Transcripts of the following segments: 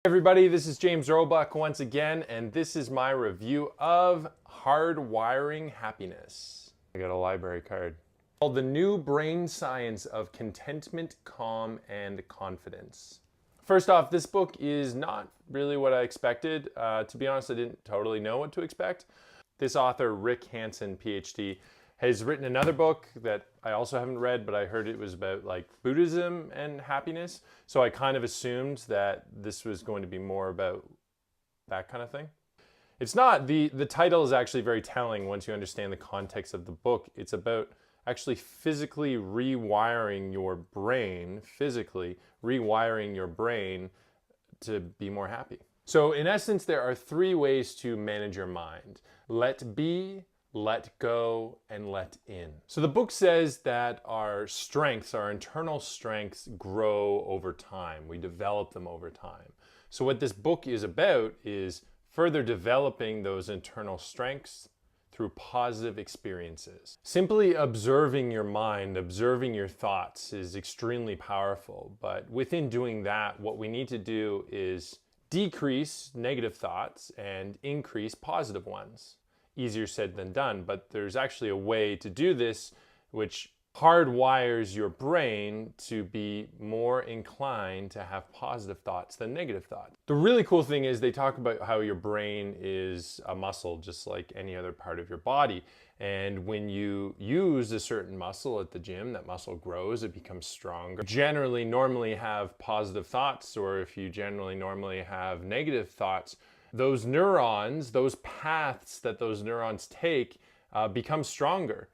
Everybody, this is James Roebuck once again, and this is my review of Hardwiring Happiness. I got a library card called The New Brain Science of Contentment, Calm, and Confidence. First off, this book is not really what I expected. To be honest, I didn't totally know what to expect. This author, Rick Hanson, Ph.D., has written another book that I also haven't read, but I heard it was about like Buddhism and happiness. So I kind of assumed that this was going to be more about that kind of thing. It's not. The title is actually very telling once you understand the context of the book. It's about actually physically rewiring your brain, to be more happy. So in essence, there are three ways to manage your mind. Let be, let go, and let in. So the book says that our strengths, our internal strengths, grow over time. We develop them over time. So what this book is about is further developing those internal strengths through positive experiences. Simply observing your mind, observing your thoughts is extremely powerful. But within doing that, what we need to do is decrease negative thoughts and increase positive ones. Easier said than done, but there's actually a way to do this which hardwires your brain to be more inclined to have positive thoughts than negative thoughts. The really cool thing is they talk about how your brain is a muscle just like any other part of your body. And when you use a certain muscle at the gym, that muscle grows, it becomes stronger. Generally, normally have positive thoughts, or if you generally normally have negative thoughts, those neurons, those paths that those neurons take become stronger.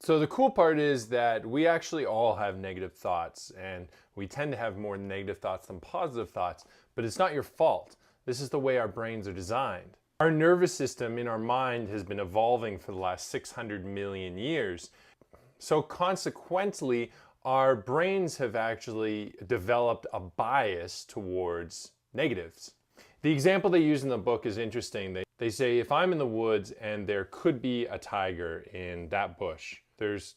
So the cool part is that we actually all have negative thoughts, and we tend to have more negative thoughts than positive thoughts, but it's not your fault. This is the way our brains are designed. Our nervous system in our mind has been evolving for the last 600 million years. So consequently, our brains have actually developed a bias towards negatives. The example they use in the book is interesting. They say, if I'm in the woods and there could be a tiger in that bush, there's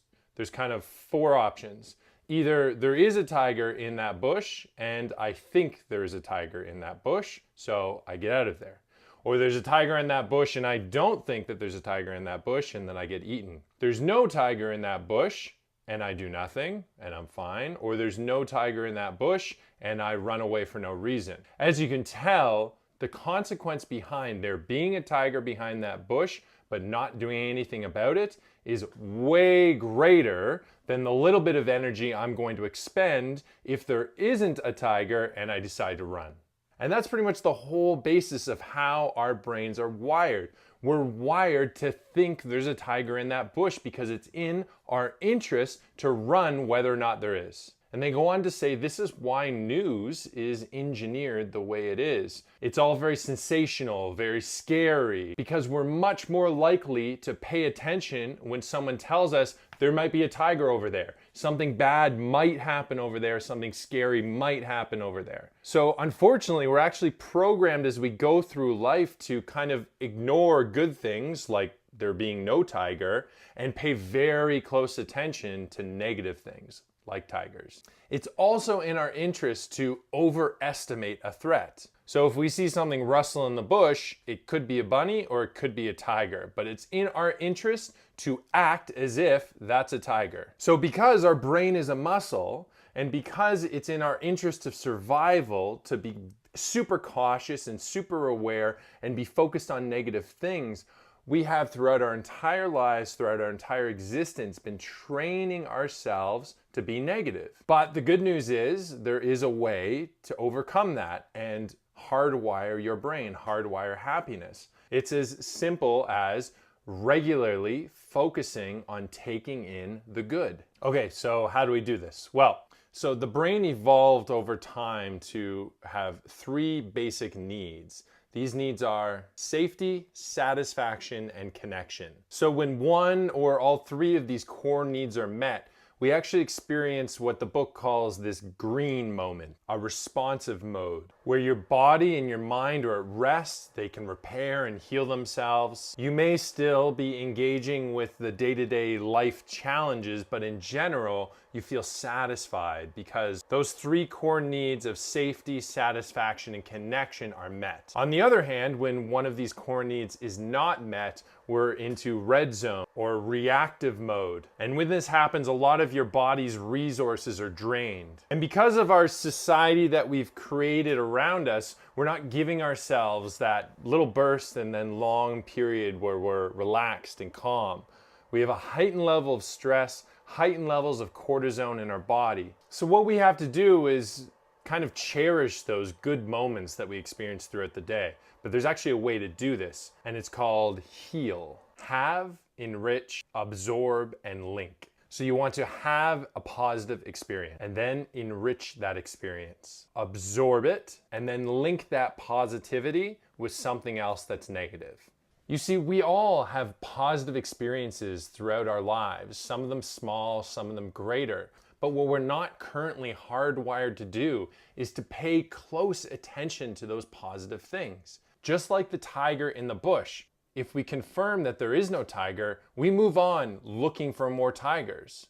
kind of four options. Either there is a tiger in that bush and I think there is a tiger in that bush, so I get out of there. Or there's a tiger in that bush and I don't think that there's a tiger in that bush, and then I get eaten. There's no tiger in that bush and I do nothing and I'm fine. Or there's no tiger in that bush and I run away for no reason. As you can tell, the consequence behind there being a tiger behind that bush but not doing anything about it is way greater than the little bit of energy I'm going to expend if there isn't a tiger and I decide to run. And that's pretty much the whole basis of how our brains are wired. We're wired to think there's a tiger in that bush because it's in our interest to run whether or not there is. And they go on to say this is why news is engineered the way it is. It's all very sensational, very scary, because we're much more likely to pay attention when someone tells us there might be a tiger over there. Something bad might happen over there. Something scary might happen over there. So unfortunately, we're actually programmed as we go through life to kind of ignore good things like there being no tiger and pay very close attention to negative things like tigers. It's also in our interest to overestimate a threat. So if we see something rustle in the bush, it could be a bunny or it could be a tiger, but it's in our interest to act as if that's a tiger. So because our brain is a muscle, and because it's in our interest of survival to be super cautious and super aware and be focused on negative things, we have throughout our entire lives, throughout our entire existence, been training ourselves to be negative. But the good news is there is a way to overcome that and hardwire your brain, hardwire happiness. It's as simple as regularly focusing on taking in the good. Okay, so how do we do this? Well, so the brain evolved over time to have three basic needs. These needs are safety, satisfaction, and connection. So when one or all three of these core needs are met, we actually experience what the book calls this green moment, a responsive mode, where your body and your mind are at rest, they can repair and heal themselves. You may still be engaging with the day-to-day life challenges, but in general, you feel satisfied because those three core needs of safety, satisfaction, and connection are met. On the other hand, when one of these core needs is not met, we're into red zone or reactive mode. And when this happens, a lot of your body's resources are drained. And because of our society that we've created around us, we're not giving ourselves that little burst and then long period where we're relaxed and calm. We have a heightened level of stress, heightened levels of cortisone in our body. So what we have to do is kind of cherish those good moments that we experience throughout the day. But there's actually a way to do this, and it's called heal. Have, enrich, absorb, and link. So you want to have a positive experience and then enrich that experience. Absorb it and then link that positivity with something else that's negative. You see, we all have positive experiences throughout our lives, some of them small, some of them greater. But what we're not currently hardwired to do is to pay close attention to those positive things. Just like the tiger in the bush, if we confirm that there is no tiger, we move on looking for more tigers.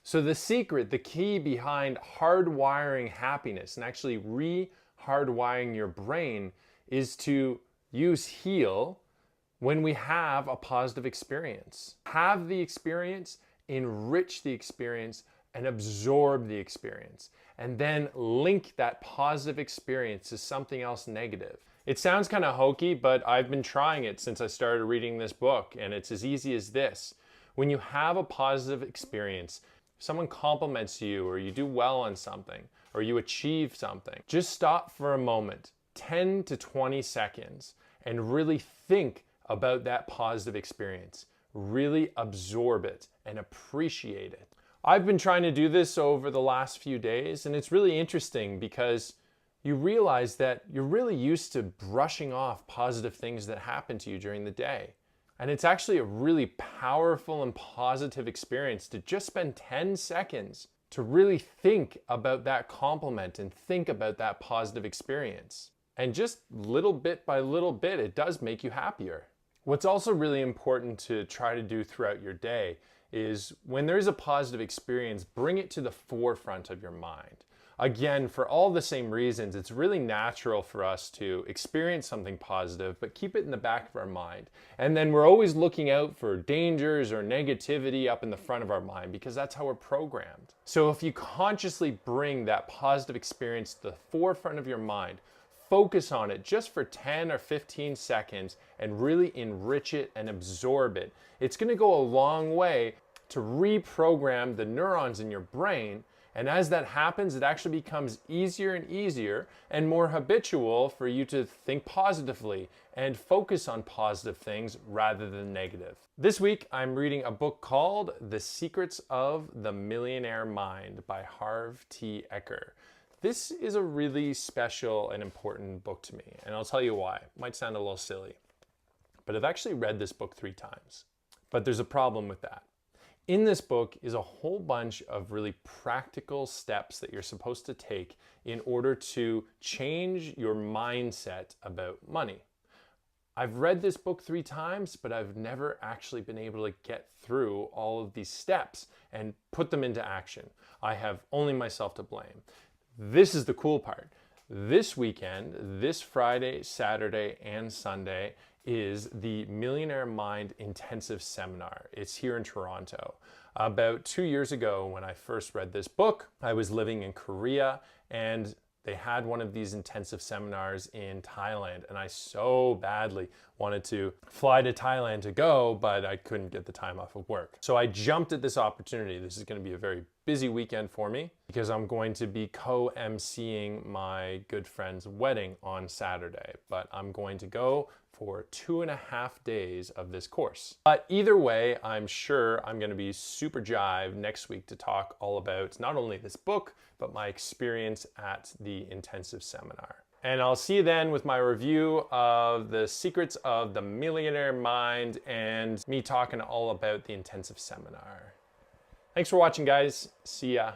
So the secret, the key behind hardwiring happiness and actually re-hardwiring your brain is to use heal when we have a positive experience. Have the experience, enrich the experience, and absorb the experience. And then link that positive experience to something else negative. It sounds kind of hokey, but I've been trying it since I started reading this book, and it's as easy as this. When you have a positive experience, someone compliments you, or you do well on something, or you achieve something, just stop for a moment, 10 to 20 seconds, and really think about that positive experience. Really absorb it and appreciate it. I've been trying to do this over the last few days, and it's really interesting because you realize that you're really used to brushing off positive things that happen to you during the day. And it's actually a really powerful and positive experience to just spend 10 seconds to really think about that compliment and think about that positive experience. And just little bit by little bit, it does make you happier. What's also really important to try to do throughout your day is when there's a positive experience, bring it to the forefront of your mind. Again, for all the same reasons, it's really natural for us to experience something positive, but keep it in the back of our mind. And then we're always looking out for dangers or negativity up in the front of our mind because that's how we're programmed. So if you consciously bring that positive experience to the forefront of your mind, focus on it just for 10 or 15 seconds and really enrich it and absorb it. It's going to go a long way to reprogram the neurons in your brain. And as that happens, it actually becomes easier and easier and more habitual for you to think positively and focus on positive things rather than negative. This week, I'm reading a book called The Secrets of the Millionaire Mind by Harv T. Eker. This is a really special and important book to me, and I'll tell you why. It might sound a little silly, but I've actually read this book 3 times. But there's a problem with that. In this book is a whole bunch of really practical steps that you're supposed to take in order to change your mindset about money. I've read this book 3 times, but I've never actually been able to get through all of these steps and put them into action. I have only myself to blame. This is the cool part. This weekend, this Friday, Saturday, and Sunday is the Millionaire Mind Intensive Seminar. It's here in Toronto. About 2 years ago, when I first read this book, I was living in Korea and they had one of these intensive seminars in Thailand, and I so badly wanted to fly to Thailand to go, but I couldn't get the time off of work. So I jumped at this opportunity. This is going to be a very busy weekend for me because I'm going to be co-emceeing my good friend's wedding on Saturday, but I'm going to go for 2.5 days of this course. But either way, I'm sure I'm going to be super jived next week to talk all about not only this book, but my experience at the intensive seminar. And I'll see you then with my review of The Secrets of the Millionaire Mind and me talking all about the intensive seminar. Thanks for watching, guys. See ya.